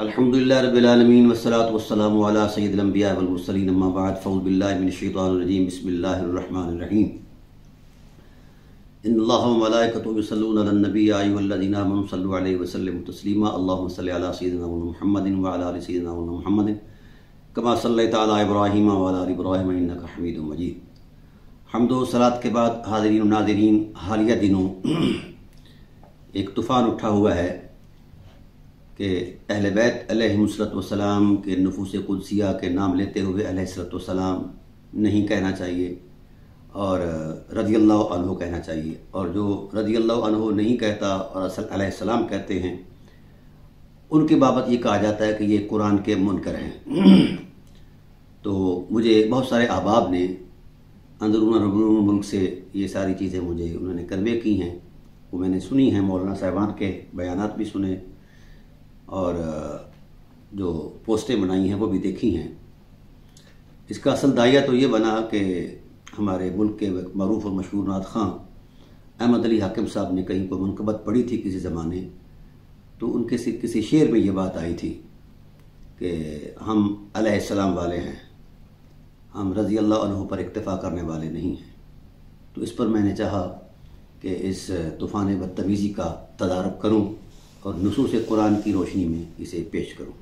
अल्हम्दुलिल्लाह रब्बिल आलमीन वस्सलातु वस्सलामु अला सय्यिदिल अंबिया वल मुरसलीन अम्मा बाद फ़अऊज़ु बिल्लाहि मिनश शैतानिर रजीम बिस्मिल्लाहिर रहमानिर रहीम इन्नल्लाहा व मलाइकतुहु युसल्लूना अलन नबी या अय्युहल्लज़ीना आमनू सल्लु अलैहि व सल्लिमू तस्लीमा अल्लाहुम्मा सल्लि अला सय्यिदिना मुहम्मदिन व अला आलि सय्यिदिना मुहम्मदिन कमा सल्लैता अला इब्राहीम व अला आलि इब्राहीम इन्नका हमीदुम मजीद। हम्दो सलात के बाद हाज़िरीन व नाज़िरीन, हालिया दिनों एक तूफ़ान उठा हुआ है कि अहले बैत अलैहिमुस्सलाम के नफूस कुदसिया के नाम लेते हुए अलैहिस्सलाम नहीं कहना चाहिए और रज़ियल्लाहु अन्हु कहना चाहिए, और जो रज़ियल्लाहु अन्हु नहीं कहता और अलैहिस्सलाम कहते हैं उनके बाबत ये कहा जाता है कि ये कुरान के मुनकर हैं। तो मुझे बहुत सारे अहबाब ने अंदरून मुल्क से ये सारी चीज़ें मुझे उन्होंने कन्वे की हैं, वो मैंने सुनी हैं, मौलाना साहिबान के बयानात भी सुने और जो पोस्टें बनाई हैं वो भी देखी हैं। इसका असल दायरा तो ये बना कि हमारे मुल्क के मरूफ और मशहूर नात ख़ां अहमद अली हाकिम साहब ने कहीं पर मुनकबत पढ़ी थी किसी ज़माने, तो उनके से किसी शेर में ये बात आई थी कि हम अलैहिस्सलाम वाले हैं, हम रज़ियल्लाहु अन्हु पर इक्तिफ़ा करने वाले नहीं हैं। तो इस पर मैंने चाहा कि इस तूफ़ान बदतमीज़ी का तदारक करूं और नुसूस कुरान की रोशनी में इसे पेश करूं।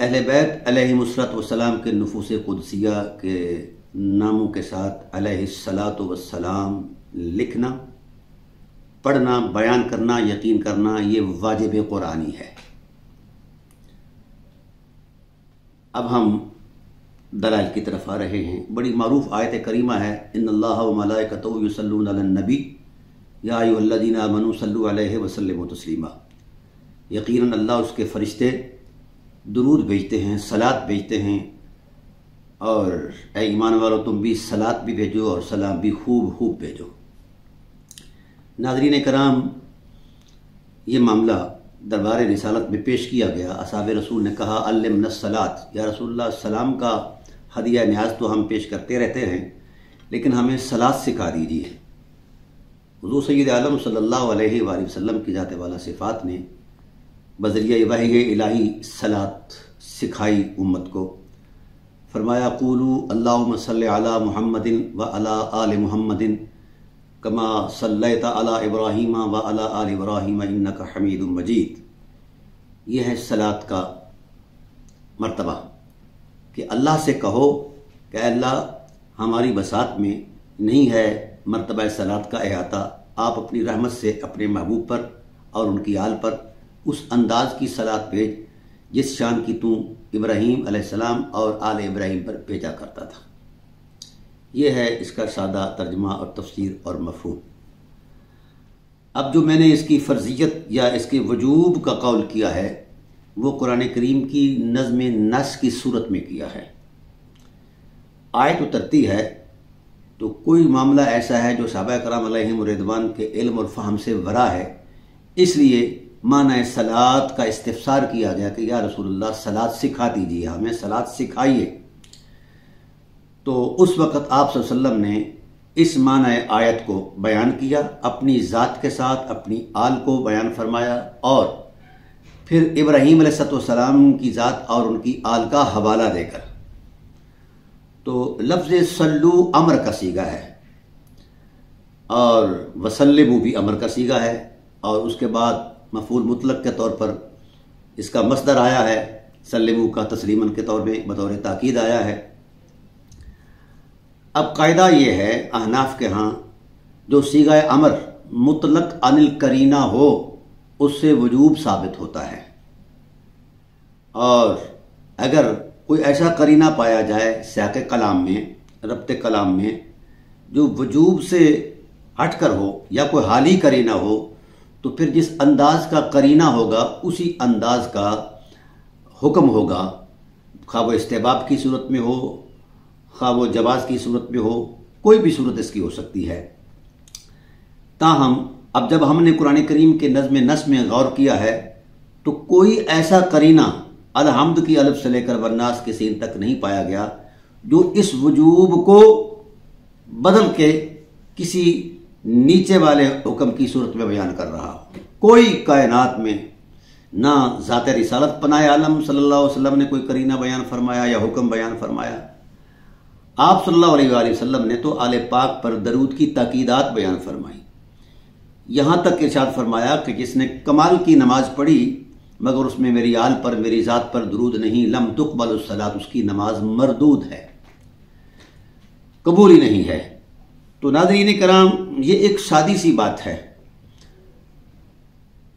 अहले बैत अलैहिमुस्सलाम के नफूस कुदसिया के नामों के साथ अलैहिस्सलातु वस्सलाम लिखना, पढ़ना, बयान करना, यकीन करना, ये वाजिब कुरानी है। अब हम दलाइल की तरफ आ रहे हैं। बड़ी मारूफ आयत करीमा है, इन्नल्लाहा व मलाइकतहु युसल्लूना अलन नबी या अय्युहल्लज़ीना आमनू सल्लु अलैहि व सल्लिमू तस्लीमा। यकीनन अल्लाह उसके फरिश्ते दुरूद भेजते हैं, सलात भेजते हैं, और ऐ ईमान वालों तुम भी सलात भी भेजो और सलाम भी खूब खूब भेजो। नाज़रीन कराम, ये मामला दरबार रिसालत में पेश किया गया। असहाब रसूल ने कहा अल्लिमना सलात, या रसूलल्लाह सलाम का हदिया न्याज तो हम पेश करते रहते हैं, लेकिन हमें सलात सिखा दीजिए। हुज़ूर सय्यद आलम सल्लल्लाहु अलैहि वसल्लम की ज़ात वाला सिफ़ात ने बज़रिया वही इलाही सलात सिखाई उम्मत को। फरमाया क़ूलू अल्लाहुम्मा सल्लि अला मुहम्मदिन व अला आलि मुहम्मदिन कमा सल्लैता अला इब्राहीम व अला आलि इब्राहीम इन्नका हमीदुम मजीद। यह है सलात का मर्तबा कि अल्लाह से कहो कि अल्लाह हमारी बसात में नहीं है मर्तबा सलात का अहाता, आप अपनी रहमत से अपने महबूब पर और उनकी आल पर उस अंदाज की सलात भेज जिस शान की तू इब्राहीम अलैहिस्सलाम और आल इब्राहीम पर भेजा करता था। यह है इसका सादा तर्जमा और तफसीर और मफ़हूम। अब जो मैंने इसकी फ़र्ज़ियत या इसके वजूब का कौल किया है वो कुरान करीम की नज़्म नस की सूरत में किया है। आयत उतरती है तो कोई मामला ऐसा है जो सहाबा कराम अलैहिम रिदवान के इल्म और फ़हम से वरा है, इसलिए माना सलात का इस्तिफ़सार किया गया कि या रसूलल्लाह सलात सिखा दीजिए, हमें सलात सिखाइए। तो उस वक़्त आप सल्लल्लाहु अलैहि वसल्लम ने इस माना आयत को बयान किया, अपनी ज़ात के साथ अपनी आल को बयान फरमाया, और फिर इब्राहीम अलैहिस्सलाम की ज़ात और उनकी आल का हवाला देकर। तो लफ्ज़ सल्लू अमर का सीगा है और वसल्लिमू भी अमर का सीगा है, और उसके बाद मफ़ूल मुतलक के तौर पर इसका मसदर आया है, सल्लिमू का तस्लीमन के तौर में बतौर ताकीद आया है। अब कायदा ये है अहनाफ के यहाँ, जो सीगा अमर मुतलक अनिल करीना हो उससे वजूब साबित होता है, और अगर कोई ऐसा करीना पाया जाए सियाक़े कलाम में, रब्ते कलाम में, जो वजूब से हटकर हो या कोई हाली करीना हो, तो फिर जिस अंदाज का करीना होगा उसी अंदाज का हुक्म होगा, खा वो इस्तेबाब की सूरत में हो, खा वो जवाज़ की सूरत में हो, कोई भी सूरत इसकी हो सकती है। ताहम अब जब हमने कुरान करीम के नज़्म नस में गौर किया है तो कोई ऐसा करीना अलहम्द की अलफ से लेकर वन्नास के सीन तक नहीं पाया गया जो इस वजूब को बदल के किसी नीचे वाले हुक्म की सूरत में बयान कर रहा हो। कोई कायनात में ना ज़ात रिसालत पनाए आलम सल्लल्लाहु अलैहि वसल्लम ने कोई करीना बयान फरमाया या हुक्म बयान फरमाया। आप सल्लल्लाहु अलैहि वसल्लम ने तो आले पाक पर दरूद की ताकीदात बयान फरमाई। यहाँ तक इरशाद फरमाया कि जिसने कमाल की नमाज पढ़ी मगर उसमें मेरी आल पर मेरी ज़ात पर दरूद नहीं, लम तुक़बल सलात, उसकी नमाज मरदूद है, कबूल ही नहीं है। तो नाज़रीन कराम, ये एक सादी सी बात है।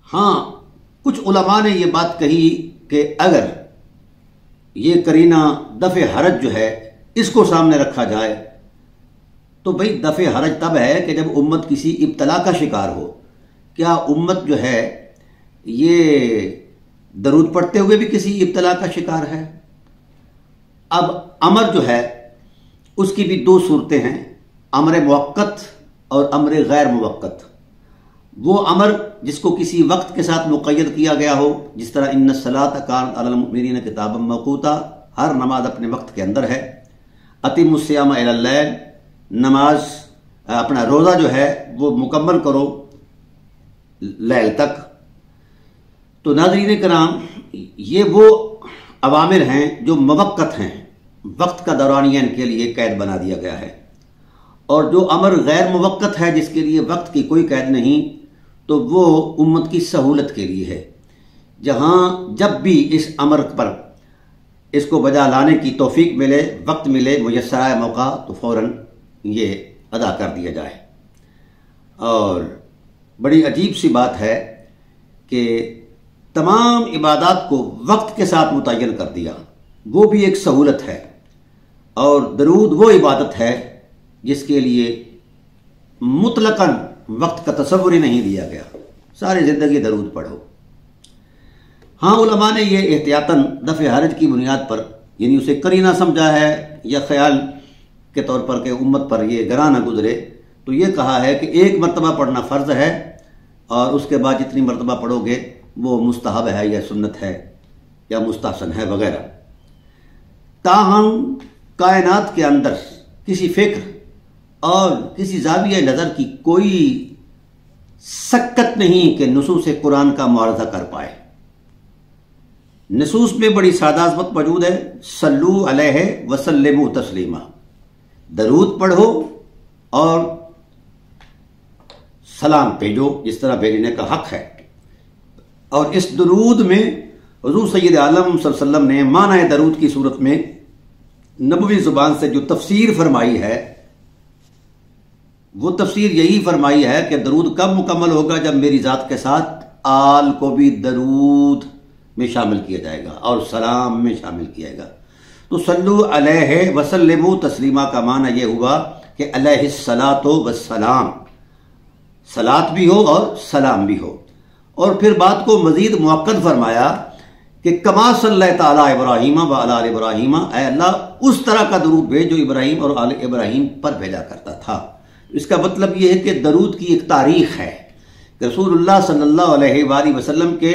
हाँ, कुछ उलमा ने ये बात कही कि अगर ये करीना दफ़े हरज जो है इसको सामने रखा जाए तो भाई दफ़े हरज तब है कि जब उम्मत किसी इब्तला का शिकार हो। क्या उम्मत जो है ये दरूद पढ़ते हुए भी किसी इब्तला का शिकार है? अब अमर जो है उसकी भी दो सूरतें हैं, अमर मुवक्कत और अमर गैर मुवक्कत। वो अमर जिसको किसी वक्त के साथ मुक़य्यद किया गया हो, जिस तरह इन्ना सलात कानत अलल मुमिनीन किताबम मौक़ूता, हर नमाज अपने वक्त के अंदर है। अतिमुस सियाम इलल लैल, नमाज अपना रोज़ा जो है वो मुकम्मल करो लैल तक। तो नाज़रीन कराम, ये वो अवामिर हैं जो मुवक्कत हैं, वक्त का दौरानिया इनके लिए कैद बना दिया गया है। और जो अमर गैर मुवक्कत है जिसके लिए वक्त की कोई कैद नहीं, तो वो उम्मत की सहूलत के लिए है। जहाँ जब भी इस अमर पर इसको बजा लाने की तौफीक मिले, वक्त मिले, मुयस्सर मौका, तो फ़ौरन ये अदा कर दिया जाए। और बड़ी अजीब सी बात है कि तमाम इबादत को वक्त के साथ मुतय्यन कर दिया, वो भी एक सहूलत है। और दरूद वो इबादत है जिसके लिए मुतलकन वक्त का तसव्वुर ही नहीं दिया गया, सारी ज़िंदगी दरूद पढ़ो। हाँ, उलमा ने ये एहतियातन दफ़े हरज की बुनियाद पर, यानी उसे करीना समझा है या ख्याल के तौर पर कि उम्मत पर ये गरा ना गुजरे, तो ये कहा है कि एक मरतबा पढ़ना फ़र्ज़ है और उसके बाद जितनी मरतबा पढ़ोगे वो मुस्तहब है या सुन्नत है या मुस्तहसन है वगैरह। ताहम कायनात के अंदर किसी फ़िक्र और किसी ज़ाविया नज़र की कोई सक्कत नहीं कि नसूस कुरान का मुआरज़ा कर पाए। नसूस में बड़ी सादाज़मत मौजूद है, सल्लू अलैहि वसल्लिमू तस्लीमा, दरूद पढ़ो और सलाम भेजो जिस तरह भेजने का हक है। और इस दरूद में हुज़ूर सय्यद आलम सल्लल्लाहु अलैहि वसल्लम ने माना दरूद की सूरत में नबवी ज़ुबान से जो तफसीर फरमाई है, वो तफसीर यही फरमाई है कि दरूद कब मुकम्मल होगा, जब मेरी ज़ात के साथ आल को भी दरूद में शामिल किया जाएगा और सलाम में शामिल किया जाएगा। तो सल्लू अलैहि वसल्लिमू तस्लीमा का माना यह हुआ कि अलैहिस्सलातो वस्सलाम, सलात भी हो और सलाम भी हो। और फिर बात को मजीद मुअक्कद फरमाया कि कमा सल्लैता अला इब्राहीम व अला इब्राहीम, ऐ अल्लाह उस तरह का दरूद भेज जो इब्राहीम और आले इब्राहीम पर भेजा करता था। इसका मतलब यह है कि दरूद की एक तारीख है। रसूलुल्लाह सल्लल्लाहु अलैहि वसल्लम के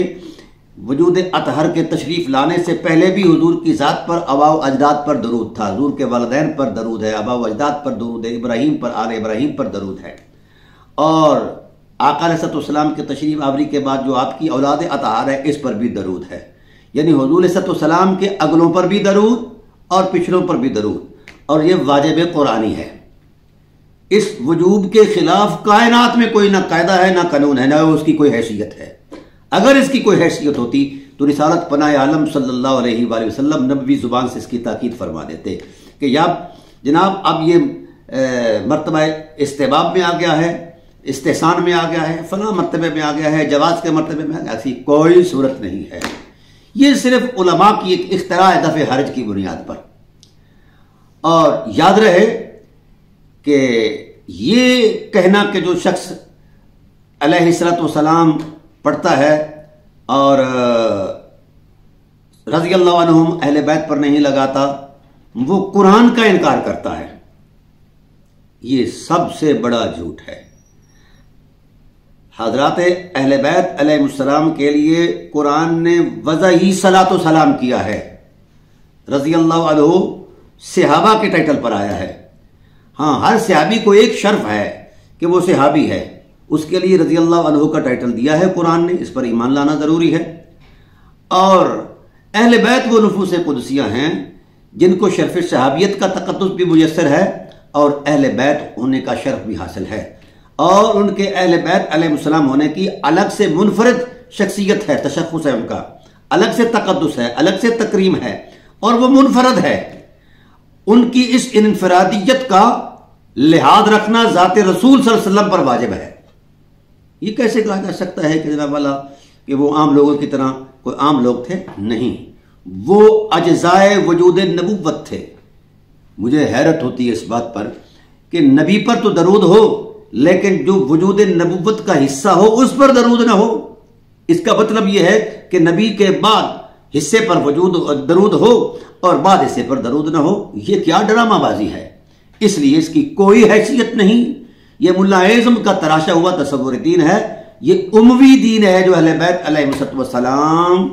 वजूद अतहर के तशरीफ़ लाने से पहले भी हुजूर की ज़ात पर, अबाव अजदाद पर दरूद था। हुजूर के वालिदैन पर दरूद है, अबाव अजदाद पर दरूद है, इब्राहीम पर, आले इब्राहीम पर दरूद है। और आका अलैहिस्सलाम के तशरीफ़ आवरी के बाद जो आपकी औलाद अतहर है, इस पर भी दरूद है। यानी हुजूर अलैहिस्सलाम के अगलों पर भी दरूद और पिछलों पर भी दरूद, और ये वाजिब कुरानी है। इस वजूब के खिलाफ कायनात में कोई ना कायदा है, ना कानून है, ना उसकी कोई हैसियत है। अगर इसकी कोई हैसियत होती तो रिसालत पनाए आलम सल्लल्लाहु अलैहि वसल्लम नबवी ज़ुबान से इसकी ताकीद फरमा देते कि या जनाब अब ये मरतबा इस्तेबाब में आ गया है, इस्तेहसान में आ गया है, फला मरतबे में आ गया है, जवाज़ के मरतबे में आ गया। ऐसी कोई सूरत नहीं है। ये सिर्फ उलमा की एक इख्तिरा है दफ़े हरज की बुनियाद पर। और याद रहे कि ये कहना कि जो शख्स अलैहिस्सलाम पढ़ता है और रज़ी अल्लाह अन्हुम अहले बैत पर नहीं लगाता, वो कुरान का इनकार करता है। ये सबसे बड़ा झूठ है। हज़रात अहले बैत अलैहिस्सलाम के लिए कुरान ने वज़ा ही सलातो सलाम किया है। रज़ी अल्लाह अन्हु सहाबा के टाइटल पर आया है। हाँ, हर सहाबी को एक शर्फ है कि वो सहाबी है, उसके लिए रज़ी अल्लाह अन्हु का टाइटल दिया है कुरान ने। इस पर ईमान लाना ज़रूरी है। और अहले बैत वो नफूस कुदसियाँ हैं जिनको शर्फ सहाबियत का तकद्दुस भी मुयस्सर है और अहले बैत होने का शर्फ भी हासिल है, और उनके अहले बैत अलैहिस्सलाम होने की अलग से मुनफरिद शख्सियत है, तशख्खुस है, उनका अलग से तकद्दुस है, अलग से तकरीम है और वो मुनफरद है। उनकी इस इनफरादियत का लिहाज रखना ज़ात रसूल सल्लल्लाहु अलैहि वसल्लम पर वाजिब है। ये कैसे कहा जा सकता है कि जनाब वाला कि वो आम लोगों की तरह कोई आम लोग थे? नहीं, वो अज्जाए वजूद नबुव्वत थे। मुझे हैरत होती है इस बात पर कि नबी पर तो दरूद हो लेकिन जो वजूद नबुव्वत का हिस्सा हो उस पर दरूद ना हो। इसका मतलब यह है कि नबी के बाद हिस्से पर दरूद हो और बाद हिस्से पर दरूद ना हो। यह क्या ड्रामाबाजी है? इसलिए इसकी कोई हैसियत नहीं। यह मुल्ला आज़म का तराशा हुआ तसव्वुर दीन है, यह उमवी दीन है जो अहले बैत अलैहिस्सलाम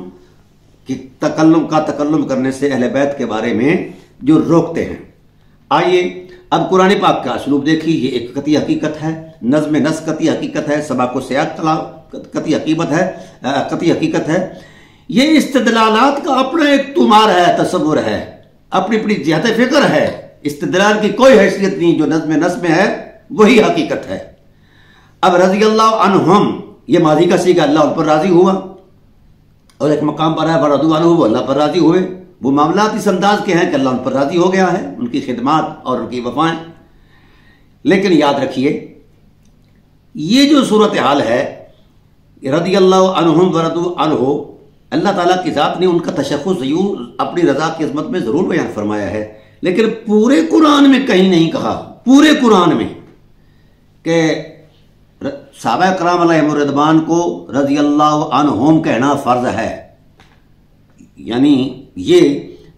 की तकल्लुम करने से अहले बैत के बारे में जो रोकते हैं। आइए अब कुरान पाक का असलूब देखिए। ये एक कती हकीकत है, नज़्म नस कती हकीकत है, सबाको सियाक कती हकीकत है। ये इस्तदलालात का अपना एक तुमार है, तसव्वुर है, अपनी अपनी जिहत फिक्र है। इस्तदलाल की कोई हैसियत नहीं, जो नज़्म नस में है वही हकीकत है। अब रज़ी अल्लाह अन्हुम, ये माजी का सीगा, अल्लाह उन पर राजी हुआ, और एक मकाम पर है फरदू अन्हु, वो अल्लाह पर राजी हुए। वो मामलात इस अंदाज के हैं कि अल्लाह उन पर राजी हो गया है, उनकी खिदमात और उनकी वफाएं। लेकिन याद रखिए ये जो सूरत हाल है, रज़ी अल्लाह अन्हुम वरदू अन्हु, अल्लाह ताला की ज़ात ने उनका तशख़्ख़ुस ज़रूर अपनी रज़ा की अज़मत में ज़रूर बयान फरमाया है, लेकिन पूरे कुरान में कहीं नहीं कहा, पूरे कुरान में, कि सहाबा कराम अलैहिम रिदवान को रज़ी अल्लाह अन्हुम कहना फ़र्ज़ है। यानी ये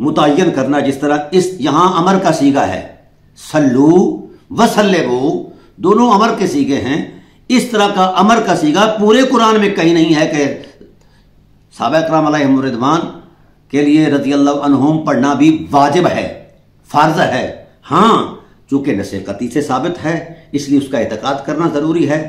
मुतय्यन करना, जिस तरह इस यहां अमर का सीगा है, सल्लू व सल्लिमू, दोनों अमर के सीगे हैं, इस तरह का अमर का सीगा पूरे कुरान में कहीं नहीं है कि सहाबा कराम अलैहिम रिदवान के लिए रज़ी अल्लाह अन्हुम पढ़ना भी वाजिब है, फ़र्ज़ है। हाँ, चूंकि नसे कती से साबित है इसलिए उसका एतकाद करना ज़रूरी है,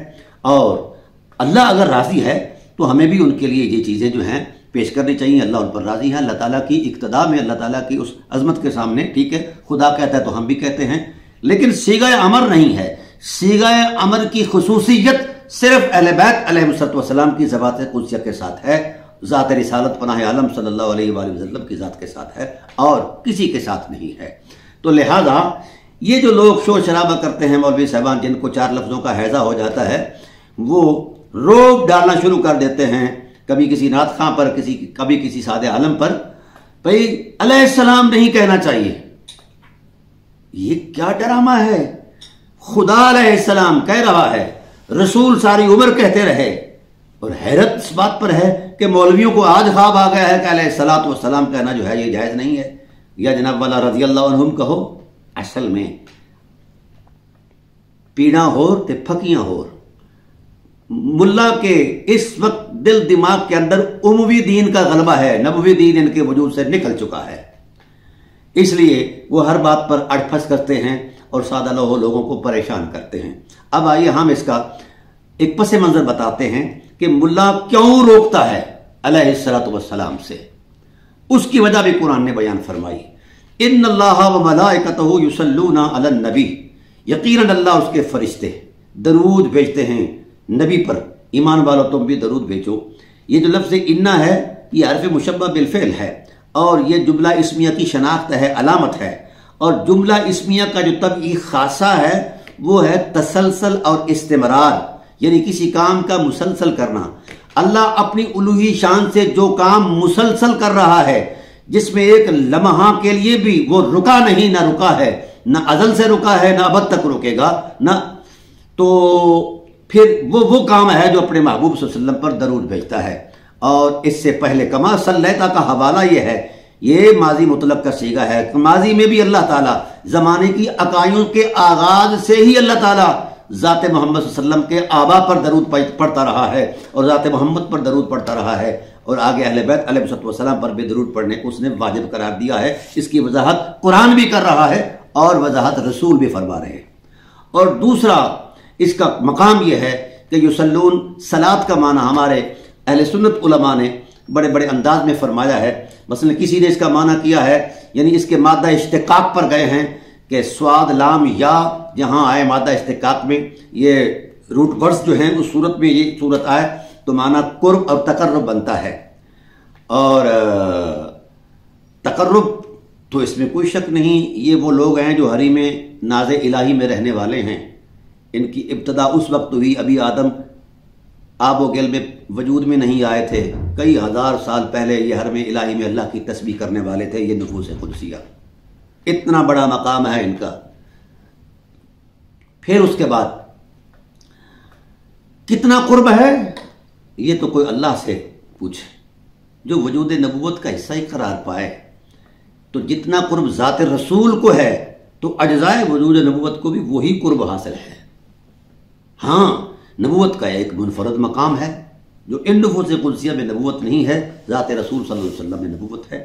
और अल्लाह अगर राज़ी है तो हमें भी उनके लिए ये चीज़ें जो हैं पेश करनी चाहिए। अल्लाह उन पर राज़ी है, अल्लाह ताला की इक्तदा में, अल्लाह ताला की उस अज़मत के सामने, ठीक है, खुदा कहता है तो हम भी कहते हैं, लेकिन सीगा अमर नहीं है। सीगा अमर की खुसूसियत सिर्फ अहले बैत अलैहिस्सलाम की ज़बात कुदसिया के साथ है, ज़ात रिसालत पनाह आलम सल्लल्लाहु अलैहि वसल्लम की ज़ात के साथ है और किसी के साथ नहीं है। तो लिहाजा ये जो लोग शोर शराबा करते हैं, मौलवी साहबान, जिनको चार लफ्ज़ों का हैजा हो जाता है, वो रोब डालना शुरू कर देते हैं, कभी किसी नात खां पर, कभी किसी सादे आलम पर, भाई अलैहिस्सलाम नहीं कहना चाहिए। ये क्या ड्रामा है? खुदा अलैहिस्सलाम कह रहा है, रसूल सारी उम्र कहते रहे, और हैरत इस बात पर है कि मौलवियों को आज ख्वाब आ गया है कि अलैहिस्सलातु वस्सलाम कहना जो है ये जायज़ नहीं है, या जनाब वाला रज़ी अल्लाह अन्हुम कहो। असल में पीना होर ते फकियां होर, मुल्ला के इस वक्त दिल दिमाग के अंदर उमवी दीन का गलबा है, नबवी दीन इनके वजूद से निकल चुका है, इसलिए वो हर बात पर अड़फस करते हैं और सादा लोगों को परेशान करते हैं। अब आइए हम इसका एक पस मंजर बताते हैं कि मुल्ला क्यों रोकता है अलैहिस्सलातु वस्सलाम से। उसकी वजह भी कुरान ने बयान फरमाई। इन्नल्लाहा व मलाइकतहु युसल्लूना अलन नबी, यकीनन अल्लाह उसके फरिश्ते दरूद भेजते हैं नबी पर, ईमान वालों तुम भी दरूद भेजो। ये जो लफ्ज़ इन्ना है ये हर्फ मुशब्बह बिलफ़िल है, और ये जुमला इस्मिया की शनाख्त है, अलामत है, और जुमला इस्मिया का जो तबई खासा है वो है तसलसल और इस्तिमरार, यानी किसी काम का मुसलसल करना। अल्लाह अपनी उलूही शान से जो काम मुसलसल कर रहा है, जिसमें एक लम्हा के लिए भी वो रुका नहीं, ना रुका है, ना अज़ल से रुका है, ना अबद तक रुकेगा, ना, तो फिर वो काम है जो अपने महबूब सल्लल्लाहु अलैहि वसल्लम पर दरूद भेजता है। और इससे पहले कमा सल्लैता का हवाला ये है, ये माजी मुतलक का सीगा है। माजी में भी अल्लाह ताला ज़माने की अकाइयों के आगाज से ही अल्लाह ताला ज़ात मोहम्मद सल्लल्लाहु अलैहि वसल्लम के आबा पर दरूद पढ़ता रहा है और ज़ात मोहम्मद पर दरूद पढ़ता रहा है, और आगे अहले बैत अलैहिस्सलाम पर भी दरूद पढ़ने को उसने वाजिब करार दिया है। इसकी वजाहत कुरान भी कर रहा है और वजाहत रसूल भी फरमा रहे हैं। और दूसरा इसका मकाम यह है कि युसल्लून, सलात का माना हमारे अहले सुन्नत उलमा ने बड़े बड़े अंदाज में फरमाया है। मसलन किसी ने इसका माना किया है, यानी इसके मादा इश्तिकाक पर गए हैं कि स्वाद लाम या जहाँ आए मादा इश्तिकाक में, ये रूट वर्ड्स जो हैं उस सूरत में ये सूरत आए तो माना कुर्ब और तकर्रुब बनता है। और तकर्रुब तो इसमें कोई शक नहीं, ये वो लोग हैं जो हरी में नाज़े इलाही में रहने वाले हैं। इनकी इब्तदा उस वक्त हुई, अभी आदम आबो गिल में वजूद में नहीं आए थे, कई हज़ार साल पहले ये हरम इलाही में अल्लाह की तस्बीह करने वाले थे। ये नफूस कुदसिया, इतना बड़ा मकाम है इनका। फिर उसके बाद कितना कुर्ब है, ये तो कोई अल्लाह से पूछे जो वजूद नबूवत का हिस्सा ही करार पाए। तो जितना कुर्ब ज़ात रसूल को है तो अज्जाए वजूद नबूवत को भी वही कुर्ब हासिल है। हाँ, नबूवत का एक मुनफरद मकाम है जो इन नफूस कुदसिया में नबूवत नहीं है, ज़ात रसूल सल्लल्लाहु अलैहि वसल्लम में नबूवत है,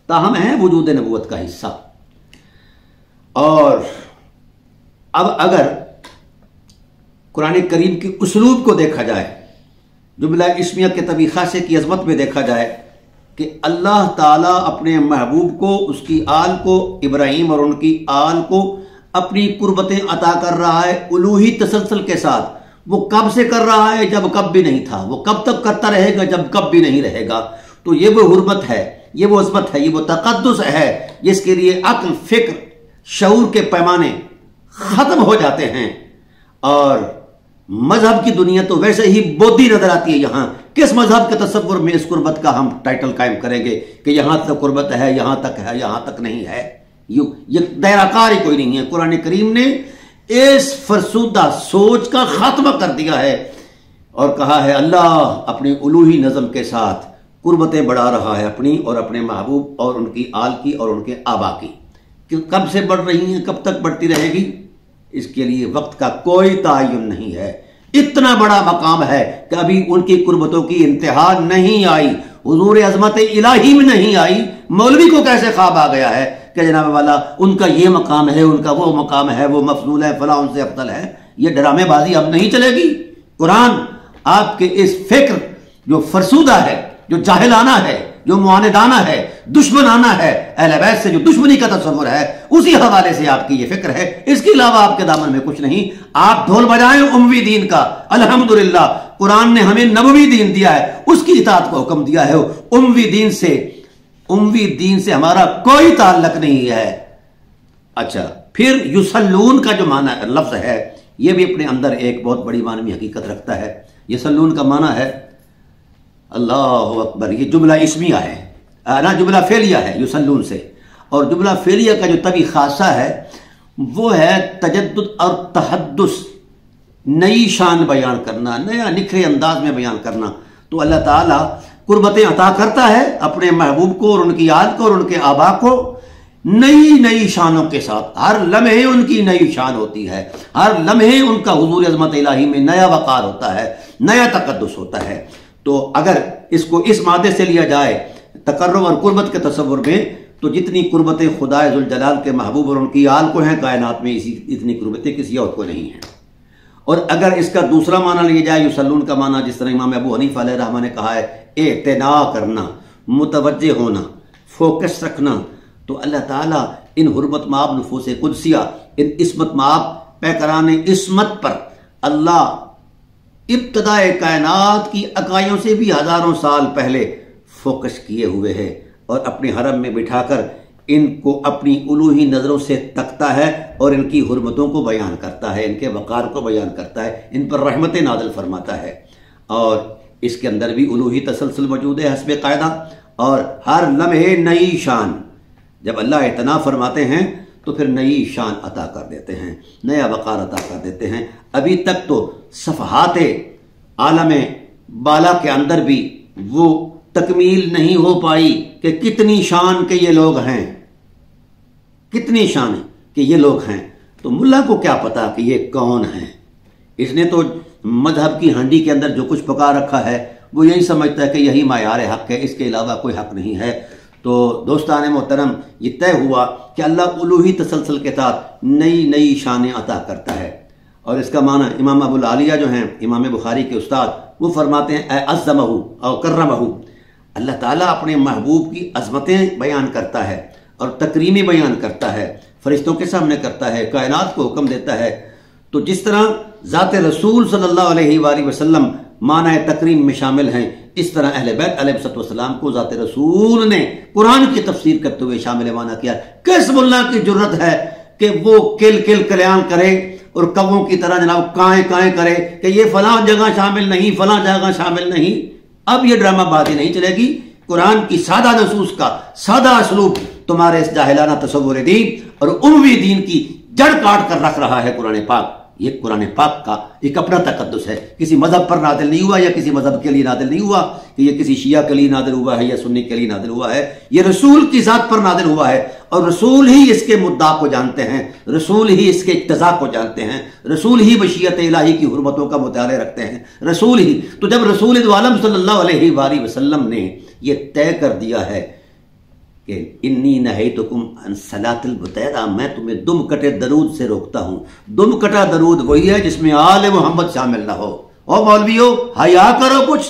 ताहम है वजूद नबूवत का हिस्सा। और अब अगर कुरान करीम की उसलूब को देखा जाए, जुमला इस्मिया के तबीखासे की अजमत में देखा जाए कि अल्लाह ताला अपने महबूब को, उसकी आल को, इब्राहीम और उनकी आल को अपनी कुर्बतें अता कर रहा है उलूही तसलसल के साथ। वो कब से कर रहा है? जब कब भी नहीं था। वो कब तक करता रहेगा? जब कब भी नहीं रहेगा। तो ये वो हुर्मत है, ये वो अजमत है, ये वो तकद्दुस है जिसके लिए अक्ल, फिक्र, शऊर के पैमाने खत्म हो जाते हैं। और मजहब की दुनिया तो वैसे ही बोधी नजर आती है। यहां किस मजहब के तसव्वुर में इस कुर्बत का हम टाइटल कायम करेंगे कि यहां तक कुर्बत है, यहां तक है, यहां तक नहीं है? ये दायराकार ही कोई नहीं है। कुरान करीम ने इस फरसूदा सोच का खात्मा कर दिया है और कहा है अल्लाह अपनी उलूही नज़म के साथ कुर्बतें बढ़ा रहा है अपनी और अपने महबूब और उनकी आल की और उनके आबा की। कब से बढ़ रही हैं, कब तक बढ़ती रहेगी, इसके लिए वक्त का कोई तायुन नहीं है। इतना बड़ा मकाम है कि अभी उनकी कुर्बतों की इंतहा नहीं आई, हुजूर अजमत इलाही में नहीं आई। मौलवी को कैसे ख्वाब आ गया है कि जनाब वाला उनका ये मकाम है, उनका वो मकाम है, वो मफजूल है, फला उनसे अफजल है। ये ड्रामेबाजी अब नहीं चलेगी। कुरान आपके इस फिक्र जो फरसूदा है, जो जाहिलाना है, जो मुआनिदाना है, दुश्मनाना है, अहले बैत से जो दुश्मनी का तस्वुर है, उसी हवाले से आपकी ये फिक्र है। इसके अलावा आपके दामन में कुछ नहीं। आप ढोल बजाएं उम्वी दीन का। अल्हम्दुलिल्लाह कुरान ने हमें नबवी दीन दिया है, उसकी इताअत को हुक्म दिया है। उम्वी दीन से हमारा कोई ताल्लुक नहीं है। अच्छा, फिर युसल्लून का जो माना लफ्ज है, यह भी अपने अंदर एक बहुत बड़ी मानवी हकीकत रखता है। युसल्लून का माना है अल्लाह अकबर। ये जुमला इस्मिया है ना, जुमला फेलिया है युसल्लून से। और जुमला फेलिया का जो तभी खासा है वो है तजद्दुद और तहद्दुस, नई शान बयान करना, नया निखरे अंदाज में बयान करना। तो अल्लाह ताला कुर्बतें अता करता है अपने महबूब को और उनकी आल को और उनके आबा को नई नई शानों के साथ। हर लम्हे उनकी नई शान होती है, हर लम्हे उनका हुजूर अज़मत इलाही में नया वक़ार होता है, नया तक़द्दुस होता है। तो अगर इसको इस मादे से लिया जाए तकर्रुब और कुर्बत के तसव्वुर में, तो जितनी कुर्बतें खुदा ज़ुल जलाल के महबूब और उनकी आल को हैं कायनात में, इतनी कुर्बतें किसी और को नहीं हैं। और अगर इसका दूसरा माना लिया जाए युसल्लून का माना, जिस तरह इमाम अबू हनीफा अलैहि रहमा ने कहा है, एतना करना, मुतवज्जे होना, फोकस रखना, तो अल्लाह ताला इन हुर्मत माब नफूस कुदसिया, इन इस्मत माब पैकरान इस्मत पर अल्लाह इब्तदाए कायनात की अकाइयों से भी हजारों साल पहले फोकस किए हुए है और अपने हरम में बिठाकर इनको अपनी उलूही नज़रों से तकता है और इनकी हुर्मतों को बयान करता है, इनके वक़ार को बयान करता है, इन पर रहमतें नाज़िल फरमाता है। और इसके अंदर भी उलूही तसलसल मौजूद है हस्बे कायदा, और हर लम्हे नई शान। जब अल्लाह इतना फरमाते हैं तो फिर नई शान अता कर देते हैं, नया वक़ार अता कर देते हैं। अभी तक तो सफ़हाते आलम बाला के अंदर भी वो तकमील नहीं हो पाई कि कितनी शान के ये लोग हैं, कितनी शान के ये लोग हैं। तो मुल्ला को क्या पता कि ये कौन हैं। इसने तो मजहब की हांडी के अंदर जो कुछ पका रखा है वो यही समझता है कि यही मायार हक है, इसके अलावा कोई हक नहीं है। तो दोस्तान मोहतरम, ये तय हुआ कि अल्लाह उलूही तसलसल के साथ नई नई शानें अता करता है। और इसका माना इमाम अबुल आलिया जो हैं, इमाम बुखारी के उस्ताद, वो फरमाते हैं अज़्ज़महु और कर्रमहु, अल्लाह ताला अपने महबूब की अजमतें बयान करता है और तकरीमें बयान करता है, फरिश्तों के सामने करता है, कायनात को हुक्म देता है। तो जिस तरह ज़ात रसूल सल्लल्लाहु अलैहि वसल्लम माना तकरीम में शामिल हैं, इस तरह अहले बैत अलैहिस्सलाम को ज़ात रसूल ने कुरान की तफसीर करते हुए शामिल माना किया। किस मुल्ला की जुर्रत है कि वो किल किल कल्याण करे और कौवों की तरह जनाब काएं काएं करे कि ये फलां जगह शामिल नहीं, फलां जगह शामिल नहीं। अब ये ड्रामाबाजी नहीं चलेगी। कुरान की सादा नसूस का सादा असलूब तुम्हारे इस जाहिलाना तसव्वुर दीन और उम्मी दीन की जड़ काट कर रख रहा है कुरान पाक। ये कुरान पाक का एक अपना तकद्दुस है, किसी मजहब पर नादिल नहीं हुआ या किसी मजहब के लिए नादिल नहीं हुआ कि ये किसी शिया के लिए नादिल हुआ है या सुन्नी के लिए नादिल हुआ है। ये रसूल की जात पर नादिल हुआ है और रसूल ही इसके मुद्दा को जानते हैं, रसूल ही इसके इक्तजा को जानते हैं, रसूल ही बशियत इलाही की हुर्मतों का मुताले रखते हैं, रसूल ही। तो जब रसूल आलम सल्लल्लाहु अलैहि वसल्लम ने ये तय कर दिया है कि इन्नी नहैतुकुम अन सलातिल बुतैदा, मैं तुम्हें दुम कटे दरूद से रोकता हूं। दुम कटा दरूद वही है जिसमें आले मोहम्मद शामिल ना हो। और मौलवियों हया करो कुछ।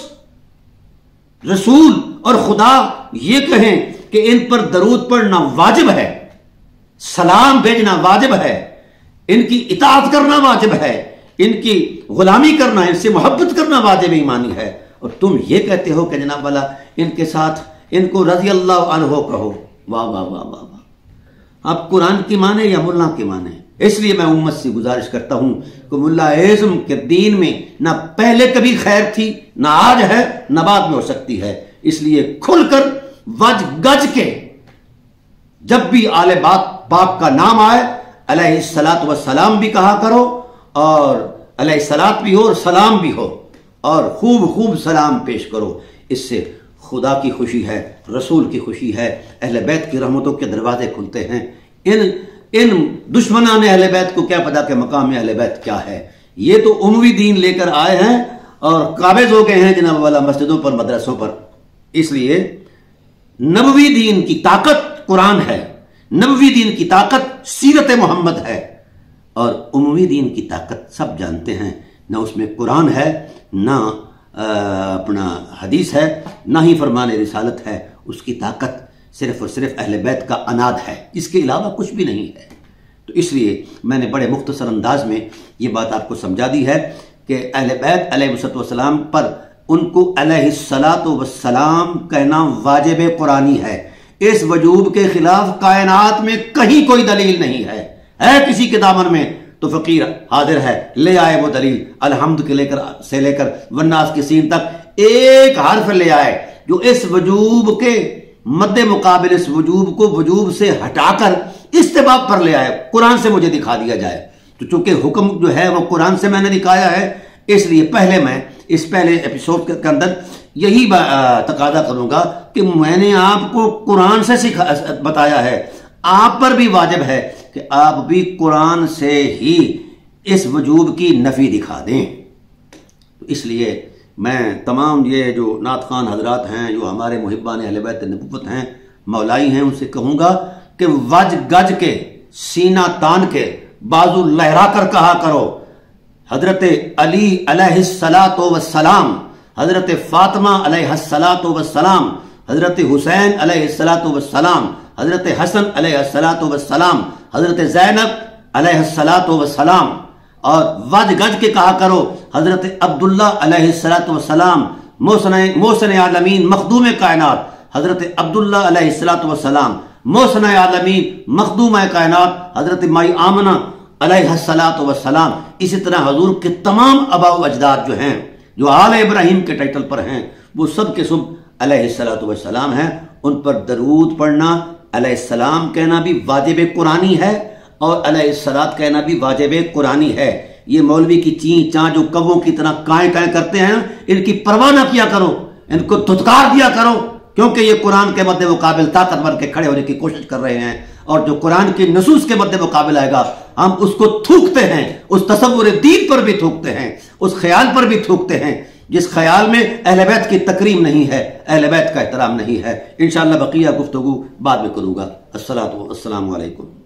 रसूल और खुदा ये कहें कि इन पर दरूद पढ़ना वाजिब है, सलाम भेजना वाजिब है, इनकी इताअत करना वाजिब है, इनकी गुलामी करना, इनसे मोहब्बत करना वाजिब ईमानी है। और तुम ये कहते हो कि जनाब वाला इनके साथ इनको रज़ी अल्लाह अन्हो कहो। वाह वाह वाह वाह वाह। आप कुरान की माने या मुल्ला की माने। इसलिए मैं उम्मत से गुजारिश करता हूं कि मुल्लाइज़्म के दीन में ना पहले कभी खैर थी, ना आज है, ना बाद में हो सकती है। इसलिए खुलकर वज गज के जब भी आले बाप का नाम आए अलैहिस्सलातु वस्सलाम भी कहा करो और अलैहिस्सलात भी हो और सलाम भी हो और खूब खूब सलाम पेश करो। इससे खुदा की खुशी है, रसूल की खुशी है, अहले बैत की रहमतों के दरवाजे खुलते हैं। इन दुश्मना ने अहले बैत को क्या पता कि मकाम अहले बैत क्या है। ये तो उम्मी दीन लेकर आए हैं और काबिज हो गए हैं जनाब वाला मस्जिदों पर, मदरसों पर। इसलिए नबवी दीन की ताकत कुरान है, नबवी दीन की ताकत सीरत मोहम्मद है और उम्मी दीन की ताकत सब जानते हैं। ना उसमें कुरान है, ना अपना हदीस है, ना ही फरमान रिसालत है। उसकी ताकत सिर्फ और सिर्फ अहले बैत का अनाद है, इसके अलावा कुछ भी नहीं है। तो इसलिए मैंने बड़े मुख्तसर अंदाज में ये बात आपको समझा दी है कि अहले बैत अलैहिस्सलाम पर उनको अलैहिस्सलातु वस्सलाम कहना वाजिब कुरानी है। इस वजूब के खिलाफ कायनात में कहीं कोई दलील नहीं है। किसी के दामन में तो फकीर हाजिर है, ले आए वो दलील। अलहम्द के लेकर वन्नास की सीन तक एक हर्फ ले आए जो इस वजूब के मद्दे मुकाबिल इस वजूब को वजूब से हटाकर इस्तिबाब पर ले आए। कुरान से मुझे दिखा दिया जाए। तो चूंकि हुक्म जो है वो कुरान से मैंने दिखाया है, इसलिए पहले मैं इस पहले एपिसोड के अंदर यही तकादा करूंगा कि मैंने आपको कुरान से बताया है। आप पर भी वाजिब है कि आप भी कुरान से ही इस वजूब की नफी दिखा दें। तो इसलिए मैं तमाम ये जो नात खान हजरात हैं, जो हमारे मुहिब्बान अहले बैत नबुव्वत हैं, मौलाई हैं, उनसे कहूंगा कि वज गज के, सीना तान के, बाजू लहरा कर कहा करो हजरत अली अलैहिस्सलातु वस्सलाम, हजरत फातिमा अलैहिस्सलातु वस्सलाम, हजरत हुसैन अलैहिस्सलातु वस्सलाम, हजरत हसन अलैहिस्सलातु वस्सलाम, हजरत ज़ैनब अलैहिस्सलातु वस्सलाम। और वज गज के कहा करो हजरत अब्दुल्ला अलैहिस्सलातु वस्सलाम, मोहसिन आलमीन मखदूम कायनात, हजरत अब्दुल्ला अलैहिस्सलातु वस्सलाम, मोहसिन आलमीन मखदूम कायनात, हजरत माई आमना अलैहिस्सलातु वस्सलाम। इसी तरह हजूर के तमाम अबाउ अजदाद जो हैं, जो आल इब्राहिम के टाइटल पर हैं, वो सब के सब अलैहिस्सलातु वस्सलाम हैं। उन पर दरूद पढ़ना, अलैहिस्सलाम कहना भी वाजिब कुरानी है और अलैहिस्सलात कहना भी वाजिब कुरानी है। ये मौलवी की ची चा जो कव्वों की तरह काएं काएं करते हैं, इनकी परवाह ना किया करो, इनको धुतकार दिया करो, क्योंकि ये कुरान के मद्दे मुकाबिल ताकत बन के खड़े होने की कोशिश कर रहे हैं। और जो कुरान की नसूस के मद्दे मुकाबिल आएगा, हम उसको थूकते हैं, उस तसव्वुर दीन पर भी थूकते हैं, उस ख्याल पर भी थूकते हैं जिस ख्याल में अहले बैत की तकरीम नहीं है, अहले बैत का एहतराम नहीं है। इंशाअल्लाह बकिया गुफ्तगू बाद में करूंगा। अस्सलामु अलैकुम।